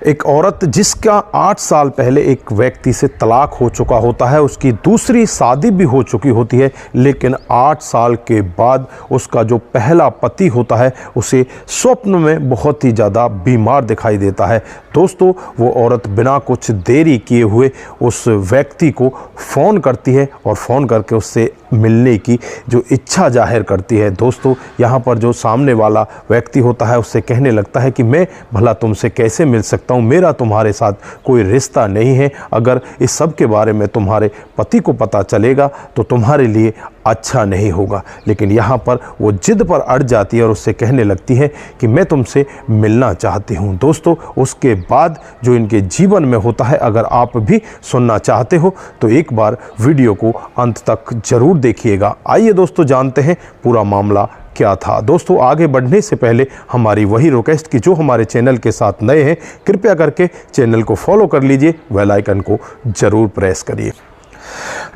एक औरत जिसका 8 साल पहले एक व्यक्ति से तलाक हो चुका होता है, उसकी दूसरी शादी भी हो चुकी होती है, लेकिन 8 साल के बाद उसका जो पहला पति होता है उसे स्वप्न में बहुत ही ज़्यादा बीमार दिखाई देता है। दोस्तों, वो औरत बिना कुछ देरी किए हुए उस व्यक्ति को फ़ोन करती है और फ़ोन करके उससे मिलने की जो इच्छा जाहिर करती है। दोस्तों, यहाँ पर जो सामने वाला व्यक्ति होता है उससे कहने लगता है कि मैं भला तुमसे कैसे मिल सकता हूँ, मेरा तुम्हारे साथ कोई रिश्ता नहीं है। अगर इस सब के बारे में तुम्हारे पति को पता चलेगा तो तुम्हारे लिए अच्छा नहीं होगा। लेकिन यहाँ पर वो जिद पर अड़ जाती है और उससे कहने लगती है कि मैं तुमसे मिलना चाहती हूँ। दोस्तों, उसके बाद जो इनके जीवन में होता है, अगर आप भी सुनना चाहते हो तो एक बार वीडियो को अंत तक जरूर देखिएगा। आइए दोस्तों, जानते हैं पूरा मामला क्या था। दोस्तों, आगे बढ़ने से पहले हमारी वही रिक्वेस्ट कि जो हमारे चैनल के साथ नए हैं, कृपया करके चैनल को फॉलो कर लीजिए, बेल आइकन को जरूर प्रेस करिए।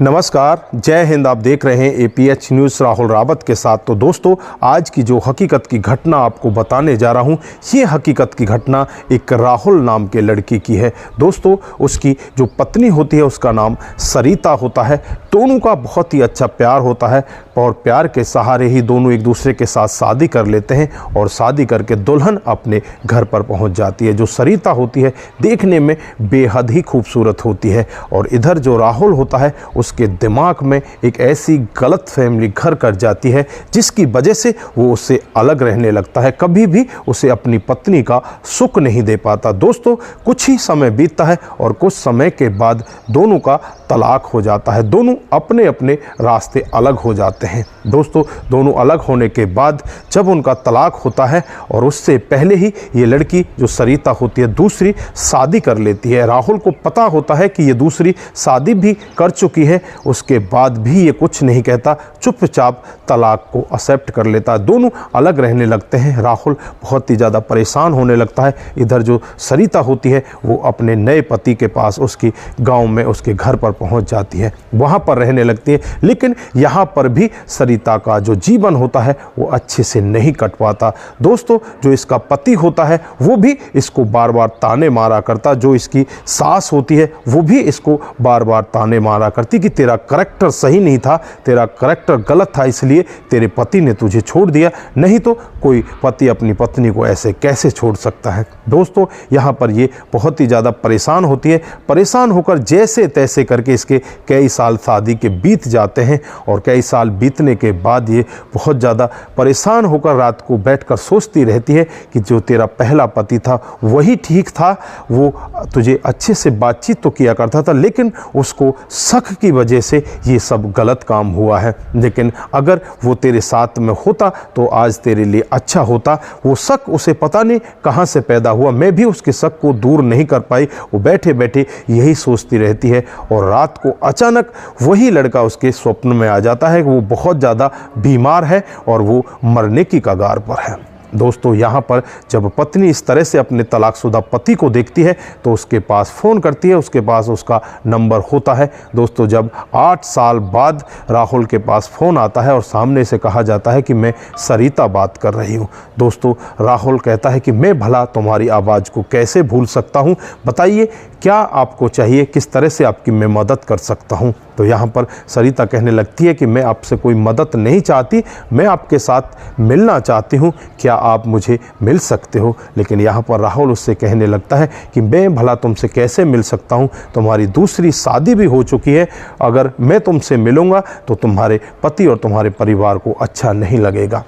नमस्कार, जय हिंद। आप देख रहे हैं APH न्यूज़ राहुल रावत के साथ। तो दोस्तों, आज की जो हकीकत की घटना आपको बताने जा रहा हूं, ये हकीकत की घटना एक राहुल नाम के लड़की की है। दोस्तों, उसकी जो पत्नी होती है उसका नाम सरिता होता है। दोनों का बहुत ही अच्छा प्यार होता है और प्यार के सहारे ही दोनों एक दूसरे के साथ शादी कर लेते हैं और शादी करके दुल्हन अपने घर पर पहुंच जाती है। जो सरिता होती है देखने में बेहद ही खूबसूरत होती है और इधर जो राहुल होता है उसके दिमाग में एक ऐसी गलत फहमी घर कर जाती है जिसकी वजह से वो उससे अलग रहने लगता है, कभी भी उसे अपनी पत्नी का सुख नहीं दे पाता। दोस्तों, कुछ ही समय बीतता है और कुछ समय के बाद दोनों का तलाक हो जाता है। दोनों अपने अपने रास्ते अलग हो जाते हैं। दोस्तों, दोनों अलग होने के बाद जब उनका तलाक होता है और उससे पहले ही ये लड़की जो सरिता होती है दूसरी शादी कर लेती है। राहुल को पता होता है कि ये दूसरी शादी भी कर चुकी है, उसके बाद भी ये कुछ नहीं कहता, चुपचाप तलाक को एक्सेप्ट कर लेता है। दोनों अलग रहने लगते हैं। राहुल बहुत ही ज़्यादा परेशान होने लगता है। इधर जो सरिता होती है वो अपने नए पति के पास उसकी गाँव में उसके घर पर पहुंच जाती है, वहां पर रहने लगती है। लेकिन यहां पर भी सरिता का जो जीवन होता है वो अच्छे से नहीं कट पाता। दोस्तों, जो इसका पति होता है वो भी इसको बार बार ताने मारा करता। जो इसकी सास होती है वो भी इसको बार बार ताने मारा करती कि तेरा करैक्टर सही नहीं था, तेरा करैक्टर गलत था, इसलिए तेरे पति ने तुझे छोड़ दिया, नहीं तो कोई पति अपनी पत्नी को ऐसे कैसे छोड़ सकता है। दोस्तों, यहाँ पर ये बहुत ही ज़्यादा परेशान होती है। परेशान होकर जैसे तैसे करके इसके कई साल शादी के बीत जाते हैं और कई साल बीतने के बाद ये बहुत ज़्यादा परेशान होकर रात को बैठकर सोचती रहती है कि जो तेरा पहला पति था वही ठीक था, वो तुझे अच्छे से बातचीत तो किया करता था, लेकिन उसको शक की वजह से ये सब गलत काम हुआ है। लेकिन अगर वो तेरे साथ में होता तो आज तेरे लिए अच्छा होता। वो शक उसे पता नहीं कहाँ से पैदा हुआ, मैं भी उसके शक को दूर नहीं कर पाई। वो बैठे बैठे यही सोचती रहती है और रात को अचानक वही लड़का उसके स्वप्न में आ जाता है। वो बहुत ज़्यादा बीमार है और वो मरने की कगार पर है। दोस्तों, यहाँ पर जब पत्नी इस तरह से अपने तलाकशुदा पति को देखती है तो उसके पास फ़ोन करती है, उसके पास उसका नंबर होता है। दोस्तों, जब 8 साल बाद राहुल के पास फ़ोन आता है और सामने से कहा जाता है कि मैं सरिता बात कर रही हूँ। दोस्तों, राहुल कहता है कि मैं भला तुम्हारी आवाज़ को कैसे भूल सकता हूँ, बताइए क्या आपको चाहिए, किस तरह से आपकी मैं मदद कर सकता हूँ। तो यहाँ पर सरिता कहने लगती है कि मैं आपसे कोई मदद नहीं चाहती, मैं आपके साथ मिलना चाहती हूँ, क्या आप मुझे मिल सकते हो। लेकिन यहाँ पर राहुल उससे कहने लगता है कि मैं भला तुमसे कैसे मिल सकता हूँ, तुम्हारी दूसरी शादी भी हो चुकी है, अगर मैं तुमसे मिलूँगा तो तुम्हारे पति और तुम्हारे परिवार को अच्छा नहीं लगेगा।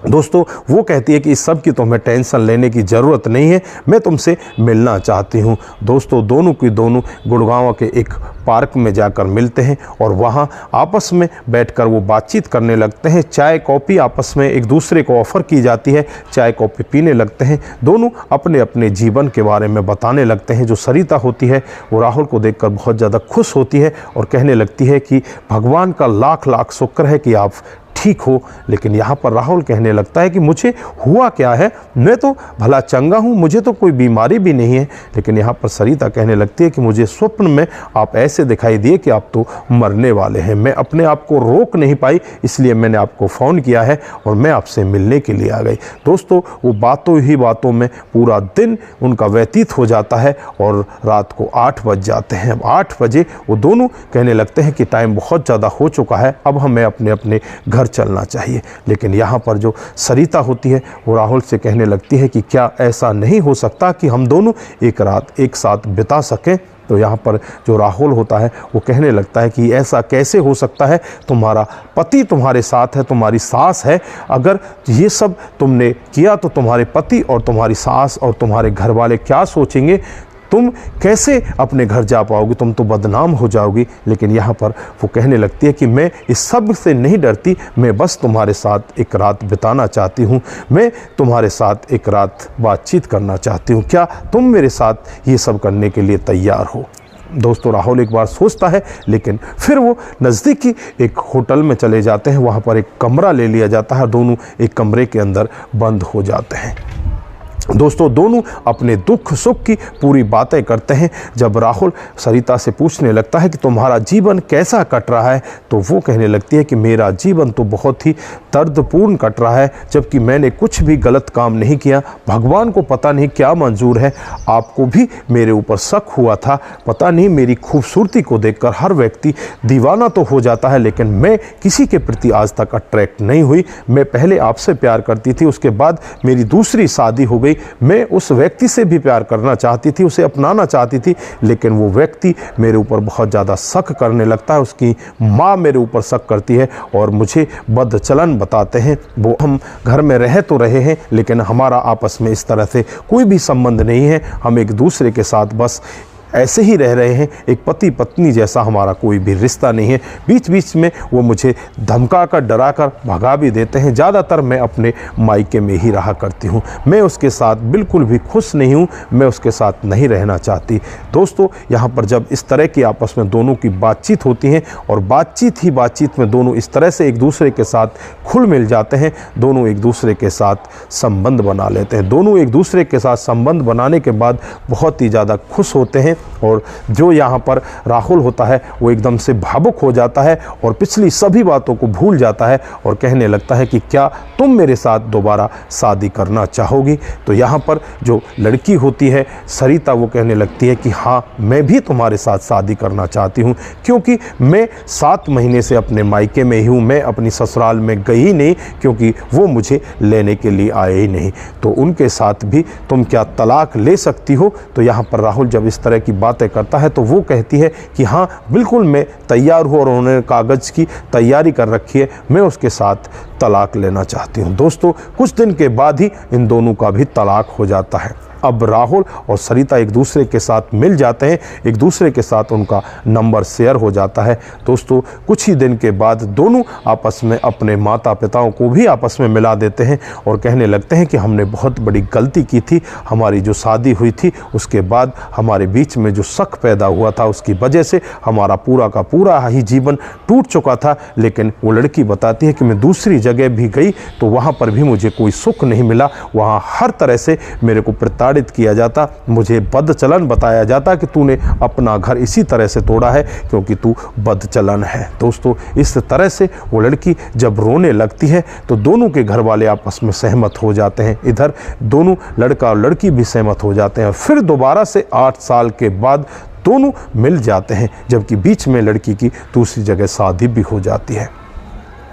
दोस्तों, वो कहती है कि इस सब की तुम्हें टेंशन लेने की ज़रूरत नहीं है, मैं तुमसे मिलना चाहती हूँ। दोस्तों, दोनों की दोनों गुड़गांव के एक पार्क में जाकर मिलते हैं और वहाँ आपस में बैठकर वो बातचीत करने लगते हैं। चाय कॉफ़ी आपस में एक दूसरे को ऑफ़र की जाती है, चाय कॉफ़ी पीने लगते हैं। दोनों अपने अपने जीवन के बारे में बताने लगते हैं। जो सरिता होती है वो राहुल को देखकर बहुत ज़्यादा खुश होती है और कहने लगती है कि भगवान का लाख लाख शुक्र है कि आप ठीक हो। लेकिन यहाँ पर राहुल कहने लगता है कि मुझे हुआ क्या है, मैं तो भला चंगा हूँ, मुझे तो कोई बीमारी भी नहीं है। लेकिन यहाँ पर सरिता कहने लगती है कि मुझे स्वप्न में आप ऐसे दिखाई दिए कि आप तो मरने वाले हैं। मैं अपने आप को रोक नहीं पाई, इसलिए मैंने आपको फ़ोन किया है और मैं आपसे मिलने के लिए आ गई। दोस्तों, वो बातों ही बातों में पूरा दिन उनका व्यतीत हो जाता है और रात को 8 बज जाते हैं। 8 बजे वो दोनों कहने लगते हैं कि टाइम बहुत ज़्यादा हो चुका है, अब हमें अपने अपने घर चलना चाहिए। लेकिन यहाँ पर जो सरिता होती है वो राहुल से कहने लगती है कि क्या ऐसा नहीं हो सकता कि हम दोनों एक रात एक साथ बिता सकें। तो यहाँ पर जो राहुल होता है वो कहने लगता है कि ऐसा कैसे हो सकता है, तुम्हारा पति तुम्हारे साथ है, तुम्हारी सास है, अगर ये सब तुमने किया तो तुम्हारे पति और तुम्हारी सास और तुम्हारे घर वाले क्या सोचेंगे, तुम कैसे अपने घर जा पाओगी, तुम तो बदनाम हो जाओगी। लेकिन यहाँ पर वो कहने लगती है कि मैं इस सब से नहीं डरती, मैं बस तुम्हारे साथ एक रात बिताना चाहती हूँ, मैं तुम्हारे साथ एक रात बातचीत करना चाहती हूँ, क्या तुम मेरे साथ ये सब करने के लिए तैयार हो। दोस्तों, राहुल एक बार सोचता है, लेकिन फिर वो नज़दीकी एक होटल में चले जाते हैं। वहाँ पर एक कमरा ले लिया जाता है, दोनों एक कमरे के अंदर बंद हो जाते हैं। दोस्तों, दोनों अपने दुख सुख की पूरी बातें करते हैं। जब राहुल सरिता से पूछने लगता है कि तुम्हारा जीवन कैसा कट रहा है, तो वो कहने लगती है कि मेरा जीवन तो बहुत ही दर्दपूर्ण कट रहा है, जबकि मैंने कुछ भी गलत काम नहीं किया। भगवान को पता नहीं क्या मंजूर है, आपको भी मेरे ऊपर शक हुआ था, पता नहीं मेरी खूबसूरती को देखकर हर व्यक्ति दीवाना तो हो जाता है, लेकिन मैं किसी के प्रति आज तक अट्रैक्ट नहीं हुई। मैं पहले आपसे प्यार करती थी, उसके बाद मेरी दूसरी शादी हो गई। मैं उस व्यक्ति से भी प्यार करना चाहती थी, उसे अपनाना चाहती थी, लेकिन वो व्यक्ति मेरे ऊपर बहुत ज़्यादा शक करने लगता है। उसकी माँ मेरे ऊपर शक करती है और मुझे बदचलन बताते हैं। वो हम घर में रह तो रहे हैं, लेकिन हमारा आपस में इस तरह से कोई भी संबंध नहीं है, हम एक दूसरे के साथ बस ऐसे ही रह रहे हैं, एक पति पत्नी जैसा हमारा कोई भी रिश्ता नहीं है। बीच बीच में वो मुझे धमका कर डरा कर भगा भी देते हैं। ज़्यादातर मैं अपने मायके में ही रहा करती हूँ, मैं उसके साथ बिल्कुल भी खुश नहीं हूँ, मैं उसके साथ नहीं रहना चाहती। दोस्तों, यहाँ पर जब इस तरह की आपस में दोनों की बातचीत होती है और बातचीत में दोनों इस तरह से एक दूसरे के साथ खुल मिल जाते हैं, दोनों एक दूसरे के साथ संबंध बना लेते हैं। दोनों एक दूसरे के साथ संबंध बनाने के बाद बहुत ही ज़्यादा खुश होते हैं और जो यहाँ पर राहुल होता है वो एकदम से भावुक हो जाता है और पिछली सभी बातों को भूल जाता है और कहने लगता है कि क्या तुम मेरे साथ दोबारा शादी करना चाहोगी। तो यहाँ पर जो लड़की होती है सरिता, वो कहने लगती है कि हाँ, मैं भी तुम्हारे साथ शादी करना चाहती हूँ, क्योंकि मैं 7 महीने से अपने मायके में ही हूँ, मैं अपनी ससुराल में गई ही नहीं, क्योंकि वो मुझे लेने के लिए आए ही नहीं। तो उनके साथ भी तुम क्या तलाक ले सकती हो। तो यहाँ पर राहुल जब इस तरह की बातें करता है तो वो कहती है कि हाँ बिल्कुल मैं तैयार हूँ और उन्होंने कागज़ की तैयारी कर रखी है, मैं उसके साथ तलाक लेना चाहती हूँ। दोस्तों, कुछ दिन के बाद ही इन दोनों का भी तलाक हो जाता है। अब राहुल और सरिता एक दूसरे के साथ मिल जाते हैं, एक दूसरे के साथ उनका नंबर शेयर हो जाता है। दोस्तों, कुछ ही दिन के बाद दोनों आपस में अपने माता पिताओं को भी आपस में मिला देते हैं और कहने लगते हैं कि हमने बहुत बड़ी गलती की थी। हमारी जो शादी हुई थी उसके बाद हमारे बीच में जो शक पैदा हुआ था, उसकी वजह से हमारा पूरा का पूरा ही जीवन टूट चुका था। लेकिन वो लड़की बताती है कि मैं दूसरी जगह भी गई तो वहाँ पर भी मुझे कोई सुख नहीं मिला, वहाँ हर तरह से मेरे को प्रताड़ित किया जाता, मुझे बदचलन बताया जाता कि तूने अपना घर इसी तरह से तोड़ा है क्योंकि तू बदचलन है। दोस्तों, इस तरह से वो लड़की जब रोने लगती है तो दोनों के घर वाले आपस में सहमत हो जाते हैं। इधर दोनों लड़का और लड़की भी सहमत हो जाते हैं। फिर दोबारा से 8 साल के बाद दोनों मिल जाते हैं, जबकि बीच में लड़की की दूसरी जगह शादी भी हो जाती है।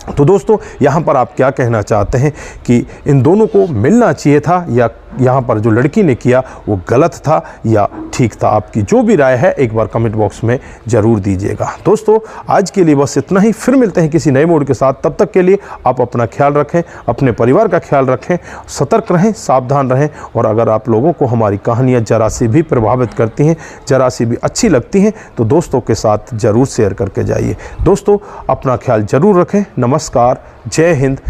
तो दोस्तों, यहाँ पर आप क्या कहना चाहते हैं कि इन दोनों को मिलना चाहिए था या यहाँ पर जो लड़की ने किया वो गलत था या ठीक था? आपकी जो भी राय है एक बार कमेंट बॉक्स में ज़रूर दीजिएगा। दोस्तों, आज के लिए बस इतना ही, फिर मिलते हैं किसी नए मोड के साथ। तब तक के लिए आप अपना ख्याल रखें, अपने परिवार का ख्याल रखें, सतर्क रहें, सावधान रहें। और अगर आप लोगों को हमारी कहानियाँ जरा सी भी प्रभावित करती हैं, जरा सी भी अच्छी लगती हैं, तो दोस्तों के साथ ज़रूर शेयर करके जाइए। दोस्तों, अपना ख्याल ज़रूर रखें। नमस्कार, जय हिंद,